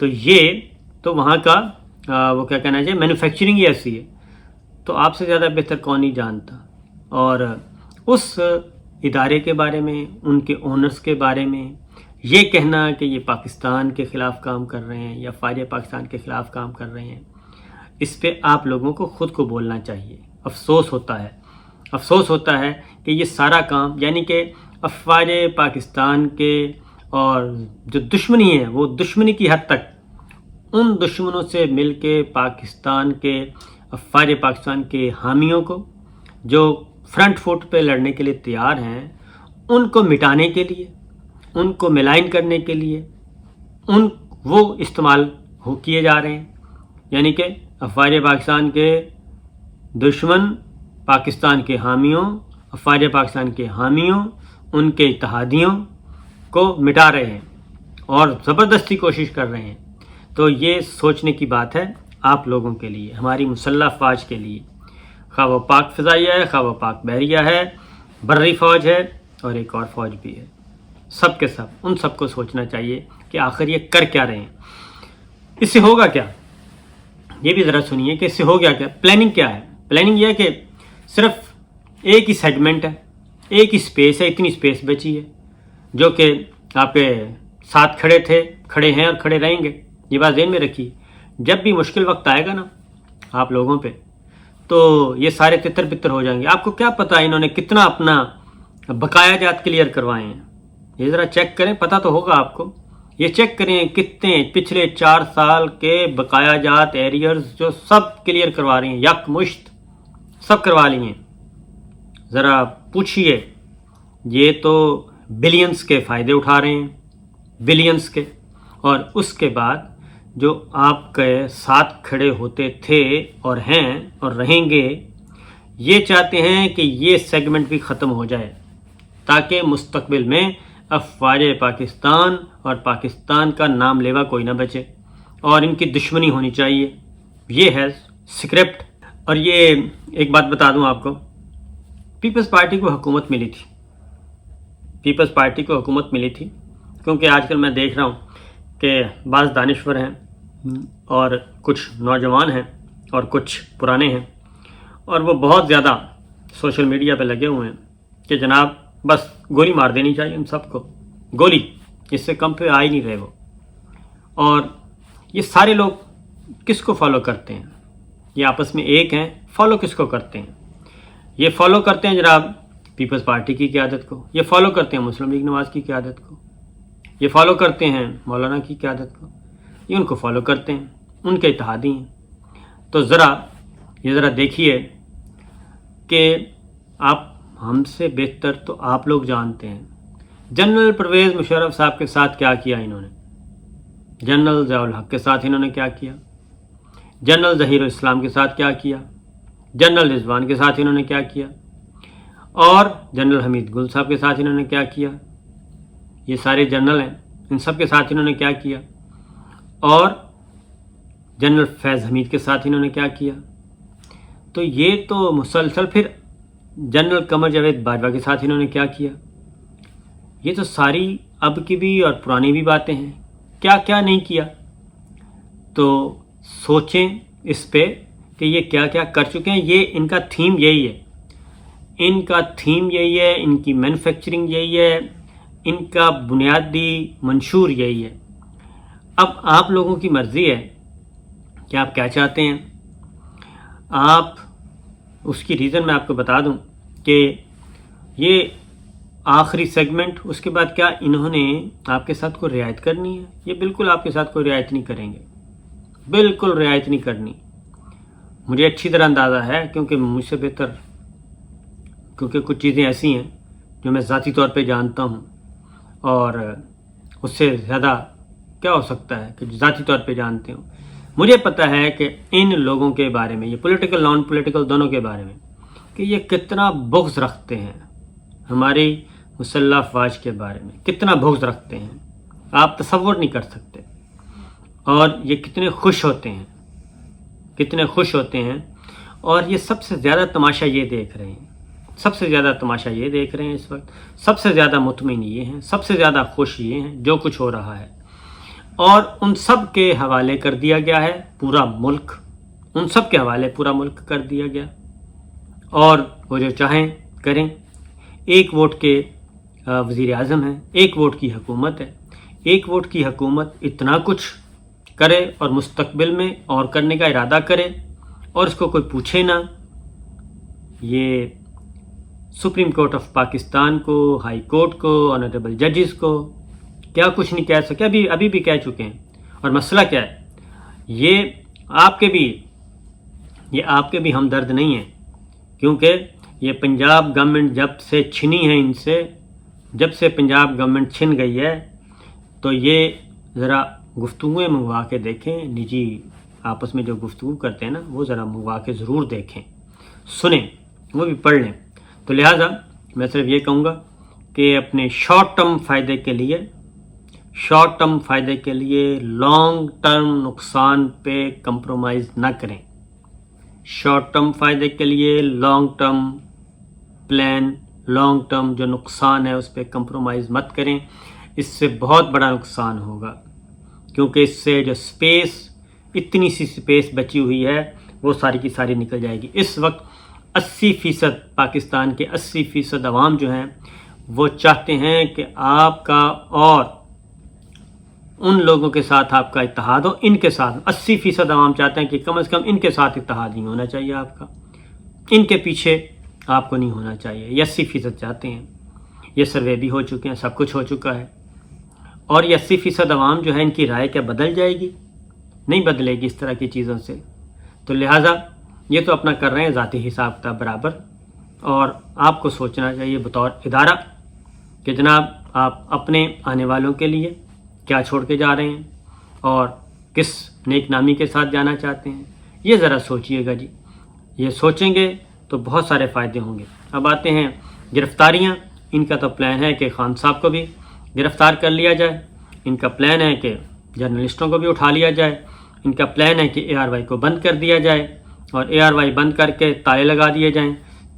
تو یہ تو وہاں کا وہ کیا کہنا چاہیے مینوفیکچرنگ ہی ایسی ہے. تو آپ سے زیادہ بہتر کون نہیں جانتا. اور اس ادارے کے بارے میں، ان کے اونرز کے بارے میں یہ کہنا کہ یہ پاکستان کے خلاف کام کر رہے ہیں یا فوج پاکستان کے خلاف کام کر رہے ہیں، اس پہ آپ لوگوں کو خود کو بولنا چاہیے. افسوس ہوتا ہے کہ یہ سارا کام یعنی کہ افواج پاکستان کے اور جو دشمنی ہے وہ دشمنی کی حد تک ان دشمنوں سے مل کے پاکستان کے افواج پاکستان کے حامیوں کو جو فرنٹ فوٹ پہ لڑنے کے لیے تیار ہیں ان کو مٹانے کے لیے، ان کو ملائن کرنے کے لیے وہ استعمال کیے جا رہے ہیں. یعنی کہ افواج پاکستان کے دشمن پاکستان کے حامیوں، افواج پاکستان کے حامیوں، ان کے اتحادیوں کو مٹا رہے ہیں اور زبردستی کوشش کر رہے ہیں. تو یہ سوچنے کی بات ہے آپ لوگوں کے لیے، ہماری مسلح افواج کے لیے، خواہ وہ پاک فضائیہ ہے، خواہ وہ پاک بحریہ ہے، بری فوج ہے اور ایک اور فوج بھی ہے. سب کے سب ان سب کو سوچنا چاہیے کہ آخر یہ کر کیا رہے ہیں، اس سے ہوگا کیا. یہ بھی ذرا سنیے کہ اس سے ہو گیا کیا. پلاننگ کیا ہے؟ پلاننگ یہ ہے کہ صرف ایک ہی سیگمنٹ ہے، ایک ہی سپیس ہے، اتنی سپیس بچی ہے جو کہ آپ کے ساتھ کھڑے ہیں اور کھڑے رہیں گے. یہ بات ذہن میں رکھیے. جب بھی مشکل وقت آئے گا نا آپ لوگوں پہ تو یہ سارے تتر بتر ہو جائیں گے. آپ کو کیا پتہ انہوں نے کتنا اپنا بقایا جات کلیئر کروائے ہیں. یہ ذرا چیک کریں، پتہ تو ہوگا آپ کو. یہ چیک کریں کتنے پچھلے 4 سال کے بقایا جات ایریئرز جو سب کلیئر کروا رہی ہیں، یک مشت سب کروا لی ہیں. ذرا پوچھئے، یہ تو بلینز کے فائدے اٹھا رہے ہیں، بلینز کے. اور اس کے بعد جو آپ کے ساتھ کھڑے ہوتے تھے اور ہیں اور رہیں گے، یہ چاہتے ہیں کہ یہ سیگمنٹ بھی ختم ہو جائے تاکہ مستقبل میں افواج پاکستان اور پاکستان کا نام لیوا کوئی نہ بچے اور ان کی دشمنی ہونی چاہیے. یہ ہے سکرپٹ. اور یہ ایک بات بتا دوں آپ کو، پیپلز پارٹی کو حکومت ملی تھی، پیپلز پارٹی کو حکومت ملی تھی کیونکہ آج کل میں دیکھ رہا ہوں کہ بعض دانشور ہیں اور کچھ نوجوان ہیں اور کچھ پرانے ہیں اور وہ بہت زیادہ سوشل میڈیا پہ لگے ہوئے ہیں کہ جناب بس گولی مار دینی چاہیے ان سب کو، گولی، اس سے کم پہ آ ہی نہیں رہے وہ. اور یہ سارے لوگ کس کو فالو کرتے ہیں؟ یہ آپس میں ایک ہیں. فالو کس کو کرتے ہیں؟ یہ فالو کرتے ہیں جناب پیپلز پارٹی کی قیادت کو، یہ فالو کرتے ہیں مسلم لیگ نواز کی قیادت کو، یہ فالو کرتے ہیں مولانا کی قیادت کو، یہ ان کو فالو کرتے ہیں، ان کے اتحادی ہیں. تو یہ ذرا دیکھیے کہ آپ ہم سے بہتر تو آپ لوگ جانتے ہیں جنرل پرویز مشرف صاحب کے ساتھ کیا کیا انہوں نے، جنرل ضیاء الحق کے ساتھ انہوں نے کیا کیا، جنرل ظہیر الاسلام کے ساتھ کیا کیا، جنرل رضوان کے ساتھ انہوں نے کیا کیا، اور جنرل حمید گل صاحب کے ساتھ انہوں نے کیا کیا. یہ سارے جنرل ہیں، ان سب کے ساتھ انہوں نے کیا کیا. اور جنرل فیض حمید کے ساتھ انہوں نے کیا کیا. تو یہ تو مسلسل. پھر جنرل قمر جاوید باجوہ کے ساتھ انہوں نے کیا کیا. یہ تو ساری اب کی بھی اور پرانی بھی باتیں ہیں، کیا کیا نہیں کیا. تو سوچیں اس پہ کہ یہ کیا کیا کر چکے ہیں. یہ ان کا تھیم یہی ہے، ان کا تھیم یہی ہے، ان کی مینوفیکچرنگ یہی ہے، ان کا بنیادی منشور یہی ہے. اب آپ لوگوں کی مرضی ہے کہ آپ کیا چاہتے ہیں. آپ اس کی ریزن میں آپ کو بتا دوں کہ یہ آخری سیگمنٹ، اس کے بعد کیا انہوں نے آپ کے ساتھ کوئی رعایت کرنی ہے؟ یہ بالکل آپ کے ساتھ کوئی رعایت نہیں کریں گے، بالکل رعایت نہیں کرنی. مجھے اچھی طرح اندازہ ہے کیونکہ مجھ سے بہتر، کیونکہ کچھ چیزیں ایسی ہیں جو میں ذاتی طور پہ جانتا ہوں اور اس سے زیادہ کیا ہو سکتا ہے کہ ذاتی طور پہ جانتے ہوں. مجھے پتہ ہے کہ ان لوگوں کے بارے میں، یہ پولیٹیکل نان پولیٹیکل دونوں کے بارے میں، کہ یہ کتنا بغض رکھتے ہیں ہماری مسلح افواج کے بارے میں، کتنا بغض رکھتے ہیں آپ تصور نہیں کر سکتے. اور یہ کتنے خوش ہوتے ہیں، کتنے خوش ہوتے ہیں. اور یہ سب سے زیادہ تماشا یہ دیکھ رہے ہیں، سب سے زیادہ تماشا یہ دیکھ رہے ہیں اس وقت، سب سے زیادہ مطمئن یہ ہیں، سب سے زیادہ خوش یہ ہیں جو کچھ ہو رہا ہے. اور ان سب کے حوالے کر دیا گیا ہے پورا ملک، ان سب کے حوالے پورا ملک کر دیا گیا، اور وہ جو چاہیں کریں۔ ایک ووٹ کے وزیر اعظم ہیں، ایک ووٹ کی حکومت ہے، ایک ووٹ کی حکومت اتنا کچھ کرے اور مستقبل میں اور کرنے کا ارادہ کرے اور اس کو کوئی پوچھے نہ۔ یہ سپریم کورٹ آف پاکستان کو، ہائی کورٹ کو، آنریبل ججز کو کیا کچھ نہیں کہہ سکے، ابھی بھی کہہ چکے ہیں۔ اور مسئلہ کیا ہے، یہ آپ کے بھی ہمدرد نہیں ہیں، کیونکہ یہ پنجاب گورنمنٹ جب سے چھنی ہے ان سے، جب سے پنجاب گورنمنٹ چھن گئی ہے، تو یہ ذرا گفتگویں منگوا کے دیکھیں، نجی آپس میں جو گفتگو کرتے ہیں نا، وہ ذرا منگوا کے ضرور دیکھیں، سنیں، وہ بھی پڑھ لیں۔ تو لہٰذا میں صرف یہ کہوں گا کہ اپنے شارٹ ٹرم فائدے کے لیے لانگ ٹرم نقصان پہ کمپرومائز نہ کریں۔ شارٹ ٹرم فائدے کے لیے long term plan, long term جو نقصان ہے اس پہ کمپرومائز مت کریں، اس سے بہت بڑا نقصان ہوگا، کیونکہ اس سے جو اتنی سی سپیس بچی ہوئی ہے وہ ساری کی ساری نکل جائے گی۔ اس وقت 80% پاکستان کے 80% عوام جو ہیں وہ چاہتے ہیں کہ آپ کا اور ان لوگوں کے ساتھ آپ کا اتحاد ہو، ان کے ساتھ 80% عوام چاہتے ہیں کہ کم از کم ان کے ساتھ اتحاد نہیں ہونا چاہیے آپ کا، ان کے پیچھے آپ کو نہیں ہونا چاہیے، یہ 80% چاہتے ہیں۔ یہ سروے بھی ہو چکے ہیں، سب کچھ ہو چکا ہے، اور یہ 80% عوام جو ہے ان کی رائے کیا بدل جائے گی؟ نہیں بدلے گی اس طرح کی چیزوں سے۔ تو لہٰذا یہ تو اپنا کر رہے ہیں ذاتی حساب کتاب برابر، اور آپ کو سوچنا چاہیے بطور ادارہ کہ جناب آپ اپنے آنے والوں کے لیے کیا چھوڑ کے جا رہے ہیں اور کس نیک نامی کے ساتھ جانا چاہتے ہیں، یہ ذرا سوچئے گا جی۔ یہ سوچیں گے تو بہت سارے فائدے ہوں گے۔ اب آتے ہیں گرفتاریاں، ان کا تو پلان ہے کہ خان صاحب کو بھی گرفتار کر لیا جائے، ان کا پلان ہے کہ جرنلسٹوں کو بھی اٹھا لیا جائے، ان کا پلان ہے کہ ARY کو بند کر دیا جائے، اور ARY بند کر کے تالے لگا دیے جائیں۔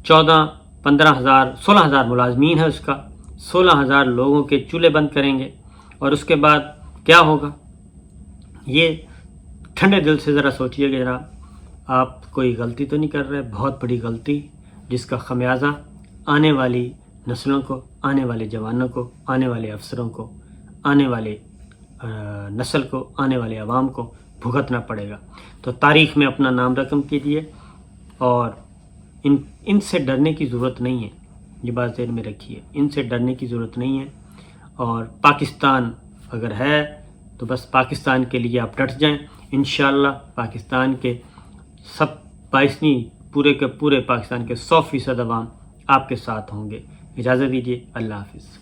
16,000 ملازمین ہے اس کا، 16,000 لوگوں کے چولہے بند کریں گے، اور اس کے بعد کیا ہوگا؟ یہ ٹھنڈے دل سے ذرا سوچئے کہ جناب آپ کوئی غلطی تو نہیں کر رہے، بہت بڑی غلطی، جس کا خمیازہ آنے والی نسلوں کو، آنے والے جوانوں کو، آنے والے افسروں کو، آنے والے نسل کو، آنے والے عوام کو بھگتنا پڑے گا۔ تو تاریخ میں اپنا نام رقم کیجئے، اور ان سے ڈرنے کی ضرورت نہیں ہے، یہ بات ذہن میں رکھیے، ان سے ڈرنے کی ضرورت نہیں ہے، اور پاکستان اگر ہے تو بس پاکستان کے لیے آپ ڈٹ جائیں، انشاءاللہ پاکستان کے پورے کے پورے پاکستان کے 100% عوام آپ کے ساتھ ہوں گے۔ اجازت دیجیے، اللہ حافظ۔